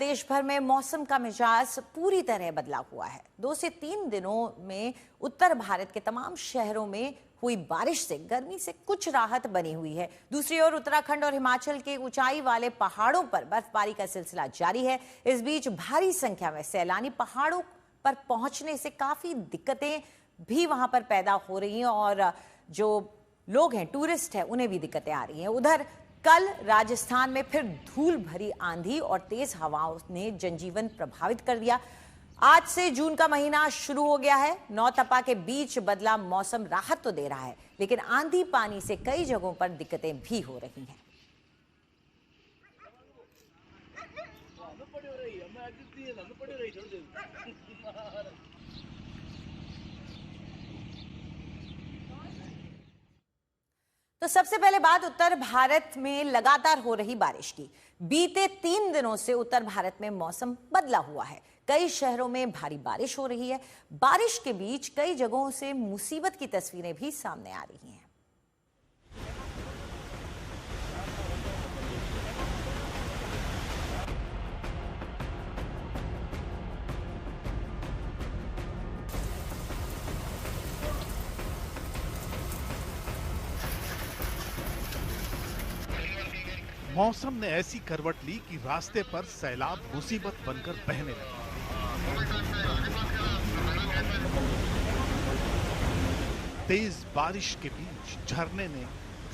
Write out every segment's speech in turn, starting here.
देश भर में मौसम का मिजाज पूरी तरह बदला हुआ है। 2 से 3 दिनों में उत्तर भारत के तमाम शहरों में हुई बारिश से गर्मी से कुछ राहत बनी हुई है। दूसरी ओर उत्तराखंड और हिमाचल के ऊंचाई वाले पहाड़ों पर बर्फबारी का सिलसिला जारी है। इस बीच भारी संख्या में सैलानी पहाड़ों पर पहुंचने से काफी दिक्कतें भी वहां पर पैदा हो रही हैं और जो लोग हैं, टूरिस्ट हैं, उन्हें भी दिक्कतें आ रही हैं। उधर कल राजस्थान में फिर धूल भरी आंधी और तेज हवाओं ने जनजीवन प्रभावित कर दिया। आज से जून का महीना शुरू हो गया है। नौतपा के बीच बदला मौसम राहत तो दे रहा है, लेकिन आंधी पानी से कई जगहों पर दिक्कतें भी हो रही हैं। तो सबसे पहले बात उत्तर भारत में लगातार हो रही बारिश की। बीते 3 दिनों से उत्तर भारत में मौसम बदला हुआ है। कई शहरों में भारी बारिश हो रही है। बारिश के बीच कई जगहों से मुसीबत की तस्वीरें भी सामने आ रही हैं। मौसम ने ऐसी करवट ली कि रास्ते पर सैलाब मुसीबत बनकर बहने लगा। तेज बारिश के बीच झरने ने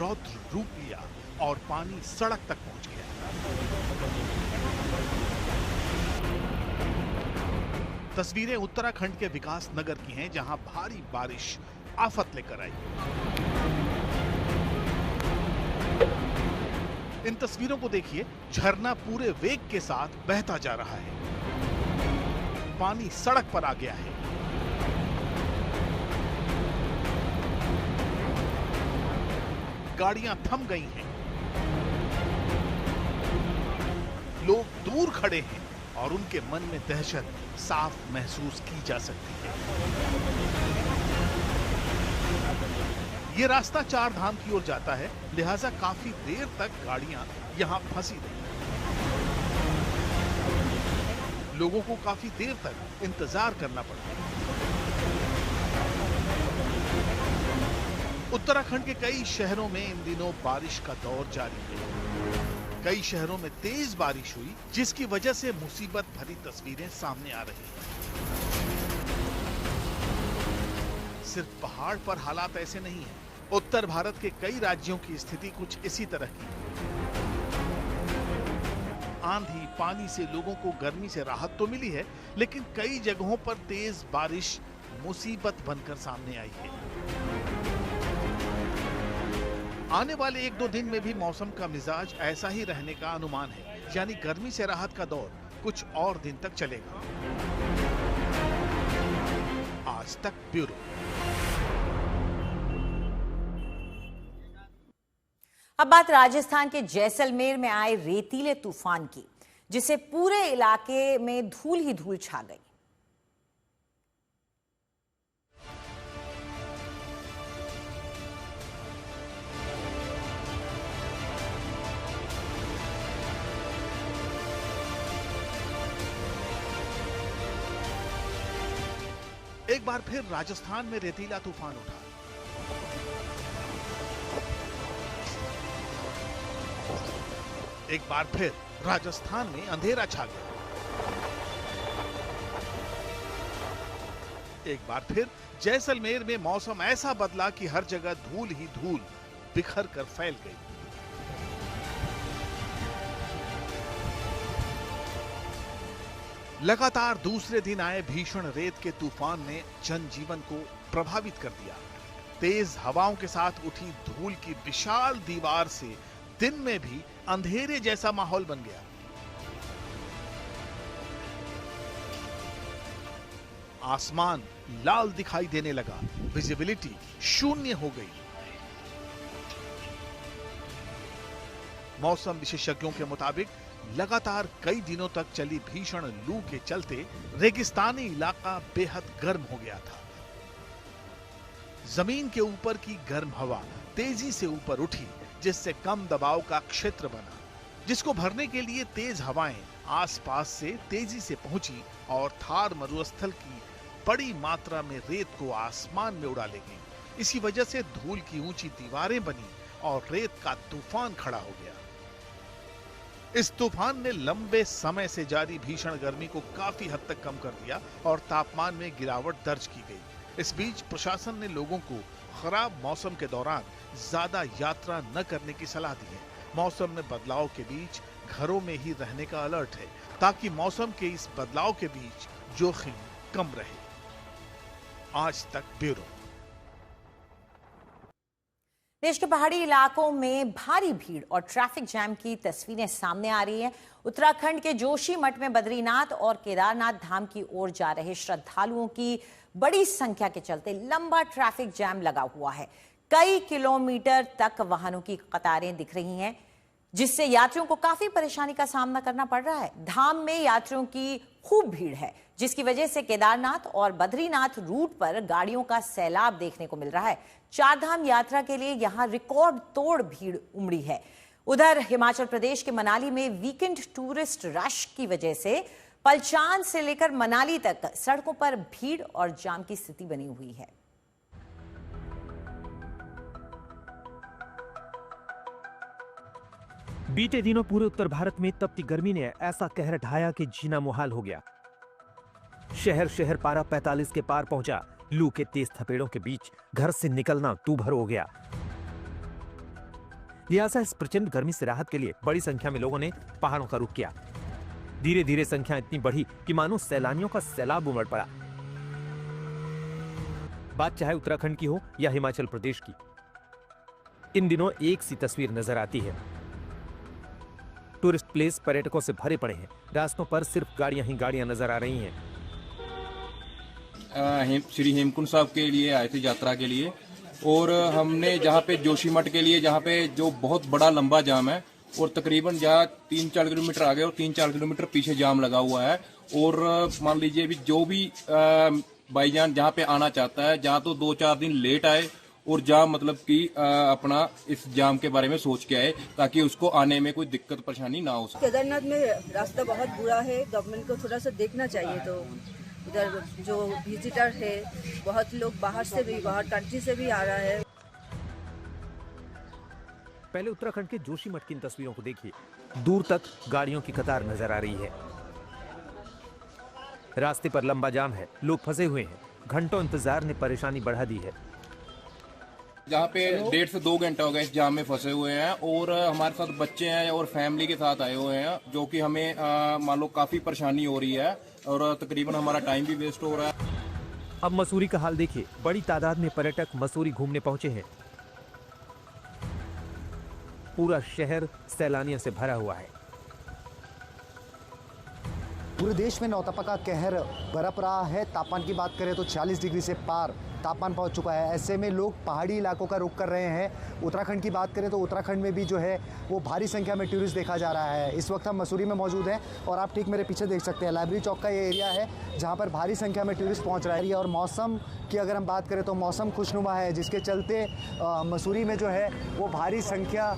रौद्र रूप लिया और पानी सड़क तक पहुंच गया। तस्वीरें उत्तराखंड के विकास नगर की हैं, जहां भारी बारिश आफत लेकर आई। इन तस्वीरों को देखिए, झरना पूरे वेग के साथ बहता जा रहा है। पानी सड़क पर आ गया है। गाड़ियां थम गई हैं। लोग दूर खड़े हैं और उनके मन में दहशत साफ महसूस की जा सकती है। ये रास्ता 4 धाम की ओर जाता है, लिहाजा काफी देर तक गाड़ियां यहां फंसी रही। लोगों को काफी देर तक इंतजार करना पड़ा। उत्तराखंड के कई शहरों में इन दिनों बारिश का दौर जारी है। कई शहरों में तेज बारिश हुई, जिसकी वजह से मुसीबत भरी तस्वीरें सामने आ रही हैं। सिर्फ पहाड़ पर हालात ऐसे नहीं हैं। उत्तर भारत के कई राज्यों की स्थिति कुछ इसी तरह की है। आंधी पानी से लोगों को गर्मी से राहत तो मिली है, लेकिन कई जगहों पर तेज बारिश मुसीबत बनकर सामने आई है। आने वाले 1-2 दिन में भी मौसम का मिजाज ऐसा ही रहने का अनुमान है, यानी गर्मी से राहत का दौर कुछ और दिन तक चलेगा। आज तक ब्यूरो। अब बात राजस्थान के जैसलमेर में आए रेतीले तूफान की, जिसे पूरे इलाके में धूल ही धूल छा गई। एक बार फिर राजस्थान में रेतीला तूफान उठा। एक बार फिर राजस्थान में अंधेरा छा गया। एक बार फिर जैसलमेर में मौसम ऐसा बदला कि हर जगह धूल ही धूल बिखर कर फैल गई। लगातार दूसरे दिन आए भीषण रेत के तूफान ने जनजीवन को प्रभावित कर दिया। तेज हवाओं के साथ उठी धूल की विशाल दीवार से दिन में भी अंधेरे जैसा माहौल बन गया। आसमान लाल दिखाई देने लगा, विजिबिलिटी शून्य हो गई। मौसम विशेषज्ञों के मुताबिक लगातार कई दिनों तक चली भीषण लू के चलते रेगिस्तानी इलाका बेहद गर्म हो गया था। जमीन के ऊपर की गर्म हवा तेजी से ऊपर उठी, जिससे कम दबाव का क्षेत्र बना, जिसको भरने के लिए तेज हवाएं आसपास से तेजी से पहुंची और थार मरुस्थल की बड़ी मात्रा में रेत को आसमान में उड़ा ले गई। इसी वजह से धूल की ऊंची दीवारें बनी और रेत का तूफान खड़ा हो गया। इस तूफान ने लंबे समय से जारी भीषण गर्मी को काफी हद तक कम कर दिया और तापमान में गिरावट दर्ज की गई। इस बीच प्रशासन ने लोगों को खराब मौसम के दौरान ज्यादा यात्रा न करने की सलाह दी है। मौसम में बदलाव के बीच घरों में ही रहने का अलर्ट है ताकि मौसम के इस बदलाव के बीच जोखिम कम रहे। आज तक ब्यूरो। देश के पहाड़ी इलाकों में भारी भीड़ और ट्रैफिक जैम की तस्वीरें सामने आ रही हैं। उत्तराखंड के जोशीमठ में बद्रीनाथ और केदारनाथ धाम की ओर जा रहे श्रद्धालुओं की बड़ी संख्या के चलते लंबा ट्रैफिक जैम लगा हुआ है। कई किलोमीटर तक वाहनों की कतारें दिख रही हैं, जिससे यात्रियों को काफी परेशानी का सामना करना पड़ रहा है। धाम में यात्रियों की खूब भीड़ है, जिसकी वजह से केदारनाथ और बद्रीनाथ रूट पर गाड़ियों का सैलाब देखने को मिल रहा है। चारधाम यात्रा के लिए यहां रिकॉर्ड तोड़ भीड़ उमड़ी है। उधर हिमाचल प्रदेश के मनाली में वीकेंड टूरिस्ट रश की वजह से पलचान से लेकर मनाली तक सड़कों पर भीड़ और जाम की स्थिति बनी हुई है। बीते दिनों पूरे उत्तर भारत में तपती गर्मी ने ऐसा कहर ढाया कि जीना मुहाल हो गया। शहर शहर पारा 45 के पार पहुंचा। लू के तेज थपेड़ों के बीच घर से निकलना दूभर हो गया। लिहाजा इस प्रचंड गर्मी से राहत के लिए बड़ी संख्या में लोगों ने पहाड़ों का रुख किया। धीरे धीरे संख्या इतनी बढ़ी कि मानो सैलानियों का सैलाब उमड़ पड़ा। बात चाहे उत्तराखंड की हो या हिमाचल प्रदेश की, इन दिनों एक सी तस्वीर नजर आती है। टूरिस्ट प्लेस पर्यटकों से भरे पड़े हैं। रास्तों पर सिर्फ गाड़ियां ही गाड़ियां नजर आ रही हैं। श्री हेमकुंड साहब के लिए आए थे यात्रा के लिए, और हमने जहाँ पे जोशीमठ के लिए, जहाँ पे जो बहुत बड़ा लंबा जाम है, और तकरीबन जहाँ 3-4 किलोमीटर आगे और 3-4 किलोमीटर पीछे जाम लगा हुआ है। और मान लीजिए भी जो भी भाईजान जहाँ पे आना चाहता है, जहाँ तो 2-4 दिन लेट आए और जहाँ मतलब कि अपना इस जाम के बारे में सोच के आए, ताकि उसको आने में कोई दिक्कत परेशानी ना हो सके। केदारनाथ में रास्ता बहुत बुरा है, गवर्नमेंट को थोड़ा सा देखना चाहिए। तो उधर जो विजिटर है, बहुत लोग बाहर से भी, बाहर कंट्री से भी आ रहा है। पहले उत्तराखंड के जोशीमठ की इन तस्वीरों को देखिए। दूर तक गाड़ियों की कतार नजर आ रही है। रास्ते पर लंबा जाम है, लोग फंसे हुए हैं। घंटों इंतजार ने परेशानी बढ़ा दी है। जहाँ पे 1.5 से 2 घंटे हो गए इस जाम में फंसे हुए हैं, और हमारे साथ बच्चे हैं और फैमिली के साथ आए हुए हैं, जो कि हमें मान लो काफी परेशानी हो रही है और तकरीबन हमारा टाइम भी वेस्ट हो रहा है। अब मसूरी का हाल देखिए। बड़ी तादाद में पर्यटक मसूरी घूमने पहुंचे हैं। पूरा शहर सैलानियों से भरा हुआ है। पूरे देश में नौतपा का कहर बरप रहा है। तापमान की बात करें तो 40 डिग्री से पार तापमान पहुंच चुका है। ऐसे में लोग पहाड़ी इलाकों का रुख कर रहे हैं। उत्तराखंड की बात करें तो उत्तराखंड में भी जो है वो भारी संख्या में टूरिस्ट देखा जा रहा है। इस वक्त हम मसूरी में मौजूद हैं और आप ठीक मेरे पीछे देख सकते हैं, लाइब्रेरी चौक का ये एरिया है जहाँ पर भारी संख्या में टूरिस्ट पहुँच रहा है। और मौसम की अगर हम बात करें तो मौसम खुशनुमा है, जिसके चलते मसूरी में जो है वो भारी संख्या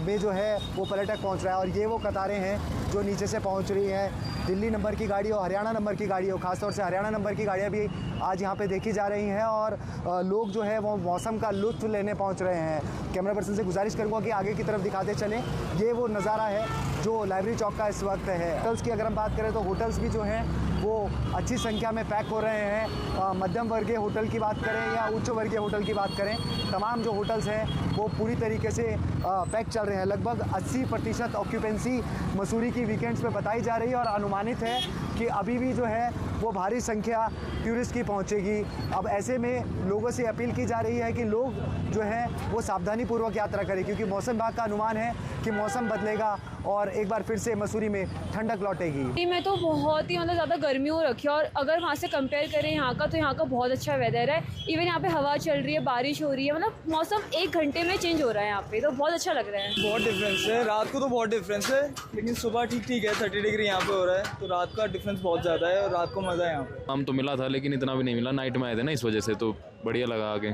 में जो है वो पर्यटक पहुँच रहा है। और ये वो कतारें हैं जो नीचे से पहुँच रही हैं। दिल्ली नंबर की गाड़ी और हरियाणा नंबर की गाड़ी हो, खासतौर से हरियाणा नंबर की गाड़ियाँ भी आज यहाँ पे देखी जा रही हैं। और लोग जो है वो मौसम का लुत्फ लेने पहुँच रहे हैं। कैमरा पर्सन से गुजारिश करूँगा कि आगे की तरफ दिखाते चलें। ये वो नज़ारा है जो लाइब्रेरी चौक का इस वक्त है। होटल्स की अगर हम बात करें तो होटल्स भी जो हैं वो अच्छी संख्या में पैक हो रहे हैं। मध्यम वर्गीय होटल की बात करें या उच्च वर्गीय होटल की बात करें, तमाम जो होटल्स हैं वो पूरी तरीके से पैक चल रहे हैं। लगभग 80% ऑक्यूपेंसी मसूरी की वीकेंड्स पे बताई जा रही है और अनुमानित है कि अभी भी जो है वो भारी संख्या टूरिस्ट की पहुंचेगी। अब ऐसे में लोगों से अपील की जा रही है कि लोग जो है वो सावधानीपूर्वक यात्रा करें, क्योंकि मौसम विभाग का अनुमान है कि मौसम बदलेगा और एक बार फिर से मसूरी में ठंडक लौटेगी। में तो बहुत ही मतलब ज़्यादा गर्मी हो रखी है, और अगर वहाँ से कंपेयर करें यहाँ का, तो यहाँ का बहुत अच्छा वेदर है। इवन यहाँ पे हवा चल रही है, बारिश हो रही है, मतलब मौसम 1 घंटे में चेंज हो रहा है यहाँ पे, तो बहुत अच्छा लग रहा है। बहुत डिफरेंस है, रात को तो बहुत डिफरेंस है, लेकिन सुबह ठीक है। 30 डिग्री यहाँ पे हो रहा है, तो रात का डिफरेंस बहुत ज़्यादा है और रात को मज़ा है यहाँ पे। हम तो मिला था लेकिन इतना भी नहीं मिला, नाइट में आए थे ना, इस वजह से तो बढ़िया लगा आगे।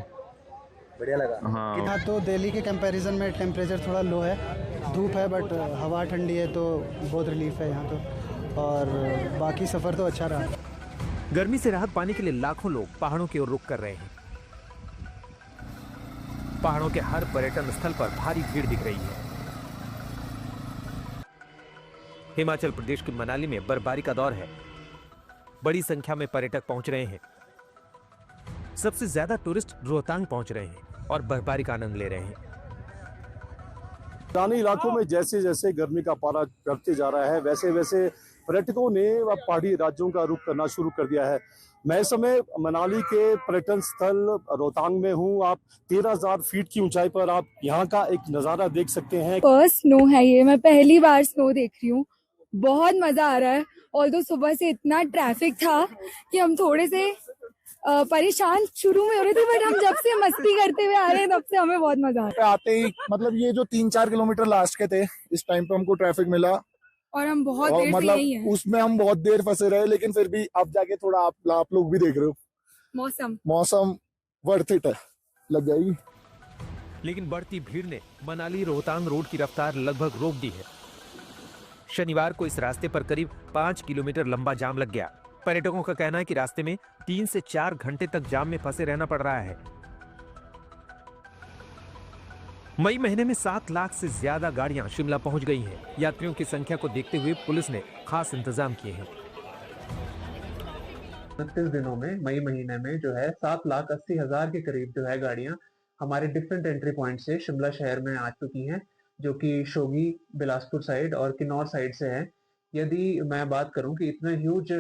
बढ़िया लगा। हाँ, यहाँ तो दिल्ली के कंपैरिजन में टेम्परेचर थोड़ा लो है, धूप है बट हवा ठंडी है, तो बहुत रिलीफ है यहाँ तो। और बाकी सफ़र तो अच्छा रहा। गर्मी से राहत पाने के लिए लाखों लोग पहाड़ों की ओर रुख कर रहे हैं। पहाड़ों के हर पर्यटन स्थल पर भारी भीड़ दिख रही है। हिमाचल प्रदेश के मनाली में बर्फबारी का दौर है। बड़ी संख्या में पर्यटक पहुंच रहे हैं। सबसे ज्यादा टूरिस्ट रोहतांग पहुंच रहे हैं और बर्फबारी का आनंद ले रहे हैं। मैदानी इलाकों में जैसे जैसे गर्मी का पारा बढ़ते जा रहा है, वैसे वैसे पर्यटकों ने पहाड़ी राज्यों का रुख करना शुरू कर दिया है। मैं इस समय मनाली के पर्यटन स्थल रोहतांग में हूँ। आप 13,000 फीट की ऊंचाई पर आप यहाँ का एक नजारा देख सकते हैं। फर्स्ट स्नो है ये, मैं पहली बार स्नो देख रही हूँ। बहुत मजा आ रहा है। और तो सुबह से इतना ट्रैफिक था कि हम थोड़े से परेशान शुरू में हो रहे थे, बट हम जब से मस्ती करते हुए आ रहे हैं तब से हमें बहुत मजा आ रहा है। आते ही मतलब ये जो 3-4 किलोमीटर लास्ट के थे, इस टाइम पे हमको ट्रैफिक मिला और हम बहुत देर से यही हैं। उसमें हम बहुत देर फंसे रहे, लेकिन फिर भी अब जाके थोड़ा आप लोग भी देख रहे हो मौसम वर्थ इट है, लग जाएगी। लेकिन बढ़ती भीड़ ने मनाली रोहतांग रोड की रफ्तार लगभग रोक दी है। शनिवार को इस रास्ते पर करीब 5 किलोमीटर लंबा जाम लग गया। पर्यटकों का कहना है कि रास्ते में 3 से 4 घंटे तक जाम में फंसे रहना पड़ रहा है। मई महीने में 7 लाख से ज्यादा गाड़ियां शिमला पहुंच गई हैं। यात्रियों की संख्या को देखते हुए पुलिस ने खास इंतजाम किए हैं। 29 दिनों में मई महीने में जो है 7,80,000 के करीब जो है गाड़ियां हमारे डिफरेंट एंट्री पॉइंट से शिमला शहर में आ चुकी हैं, जो कि शोगी, बिलासपुर साइड और किन्नौर साइड से है। यदि मैं बात करूं कि इतना ह्यूज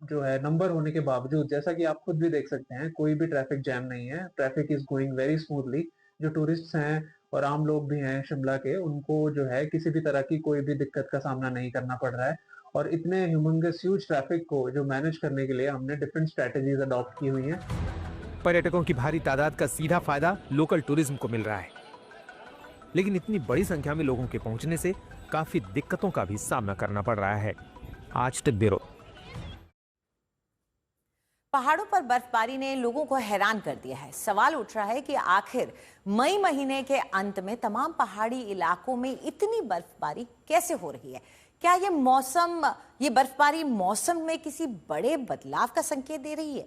जो है नंबर होने के बावजूद, जैसा कि आप खुद भी देख सकते हैं, कोई भी ट्रैफिक जैम नहीं है। Traffic is going very smoothly. जो टूरिस्ट्स हैं और आम लोग भी हैं शिमला के, उनको जो है किसी भी तरह की कोई भी दिक्कत का सामना नहीं करना पड़ रहा है। और इतने ह्यूमंगस ह्यूज ट्रैफिक को जो मैनेज करने के लिए हमने डिफरेंट स्ट्रेटजीज अडॉप्ट की हुई हैं। पर्यटकों की भारी तादाद का सीधा फायदा लोकल टूरिज्म को मिल रहा है, लेकिन इतनी बड़ी संख्या में लोगों के पहुंचने से काफी दिक्कतों का भी सामना करना पड़ रहा है। आज तक ब्यूरो। पहाड़ों पर बर्फबारी ने लोगों को हैरान कर दिया है। सवाल उठ रहा है कि आखिर मई महीने के अंत में तमाम पहाड़ी इलाकों में इतनी बर्फबारी कैसे हो रही है? क्या ये बर्फबारी मौसम में किसी बड़े बदलाव का संकेत दे रही है?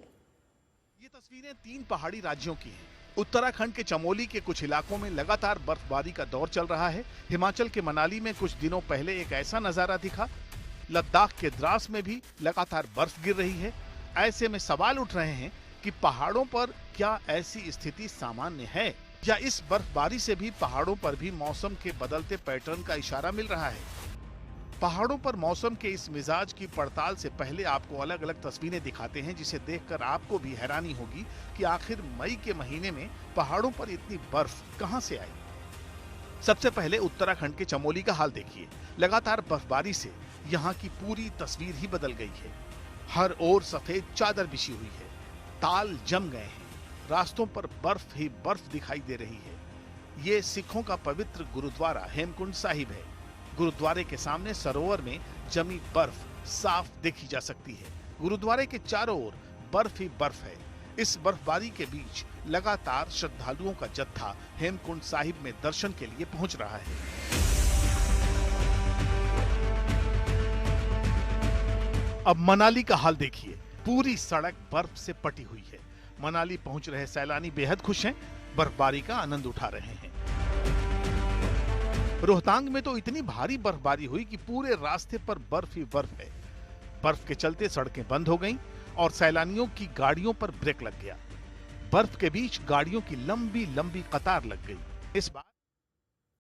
ये तस्वीरें 3 पहाड़ी राज्यों की हैं। उत्तराखंड के चमोली के कुछ इलाकों में लगातार बर्फबारी का दौर चल रहा है। हिमाचल के मनाली में कुछ दिनों पहले एक ऐसा नजारा दिखा। लद्दाख के द्रास में भी लगातार बर्फ गिर रही है। ऐसे में सवाल उठ रहे हैं कि पहाड़ों पर क्या ऐसी स्थिति सामान्य है, या इस बर्फबारी से भी पहाड़ों पर भी मौसम के बदलते पैटर्न का इशारा मिल रहा है। पहाड़ों पर मौसम के इस मिजाज की पड़ताल से पहले आपको अलग अलग तस्वीरें दिखाते हैं, जिसे देखकर आपको भी हैरानी होगी कि आखिर मई के महीने में पहाड़ों पर इतनी बर्फ कहां से आई। सबसे पहले उत्तराखंड के चमोली का हाल देखिए। लगातार बर्फबारी से यहाँ की पूरी तस्वीर ही बदल गई है। हर ओर सफेद चादर बिछी हुई है, ताल जम गए हैं, रास्तों पर बर्फ ही बर्फ दिखाई दे रही है। ये सिखों का पवित्र गुरुद्वारा हेमकुंड साहिब है। गुरुद्वारे के सामने सरोवर में जमी बर्फ साफ देखी जा सकती है। गुरुद्वारे के चारों ओर बर्फ ही बर्फ है। इस बर्फबारी के बीच लगातार श्रद्धालुओं का जत्था हेमकुंड साहिब में दर्शन के लिए पहुंच रहा है। अब मनाली का हाल देखिए। पूरी सड़क बर्फ से पटी हुई है। मनाली पहुंच रहे सैलानी बेहद खुश हैं, बर्फबारी का आनंद उठा रहे हैं। रोहतांग में तो इतनी भारी बर्फबारी हुई कि पूरे रास्ते पर बर्फ ही बर्फ है। बर्फ के चलते सड़कें बंद हो गईं और सैलानियों की गाड़ियों पर ब्रेक लग गया। बर्फ के बीच गाड़ियों की लंबी लंबी कतार लग गई। इस बार